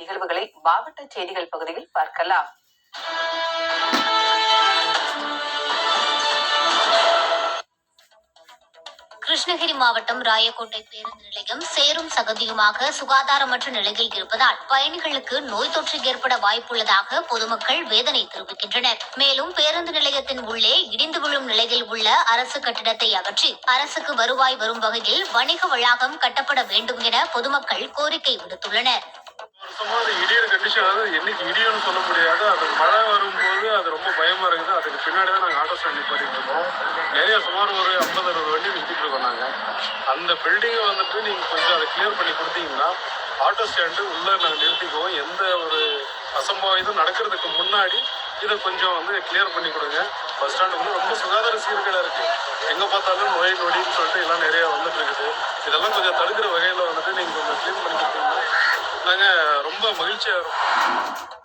நிகழ்வுகளை மாவட்ட செய்திகள் பகுதியில் பார்க்கலாம். கிருஷ்ணகிரி மாவட்டம் ராயக்கோட்டை பேருந்து நிலையம் சேரும் சகதியுமாக சுகாதாரமற்ற நிலையில் இருப்பதால் பயணிகளுக்கு நோய் தொற்று ஏற்பட வாய்ப்புள்ளதாக பொதுமக்கள் வேதனை தெரிவிக்கின்றனர். மேலும் பேருந்து நிலையத்தின் உள்ளே இடிந்து விழும் நிலையில் உள்ள அரசு கட்டிடத்தை அகற்றி அரசுக்கு வருவாய் வரும் வகையில் வணிக வளாகம் கட்டப்பட வேண்டும் என பொதுமக்கள் கோரிக்கை விடுத்துள்ளனர். இடியோட கண்டிஷன், அதாவது என்னைக்கு இடியோன்னு சொல்ல முடியாது. அது மழை வரும்போது அது ரொம்ப பயமா இருக்குது. அதுக்கு பின்னாடி தான் நாங்கள் ஆட்டோ ஸ்டாண்ட் நிப்பாட்டிட்டு இருக்கோம். நிறைய சுமார் ஒரு 50-60 வண்டி நிறுத்திட்டு இருக்கோம். நாங்கள் அந்த பில்டிங்கை வந்துட்டு நீங்கள் கொஞ்சம் அதை கிளியர் பண்ணி கொடுத்தீங்கன்னா ஆட்டோ ஸ்டாண்டு உள்ளே நாங்கள் நிறுத்திக்குவோம். எந்த ஒரு அசம்பாவிதம் நடக்கிறதுக்கு முன்னாடி இதை கொஞ்சம் கிளியர் பண்ணி கொடுங்க. பஸ் ஸ்டாண்டு வந்து ரொம்ப சுகாதார சீர்கேடாக இருக்குது. எங்கே பார்த்தாலும் நோய் நொடின்னு சொல்லிட்டு எல்லாம் நிறையா வந்துட்டு இருக்குது. இதெல்லாம் கொஞ்சம் தடுக்கிற வகையில் நீங்கள் கொஞ்சம் க்ளீன் பண்ணி கொடுத்தீங்கன்னா நாங்கள் ரொம்ப மகிழ்ச்சியாக இருக்கும்.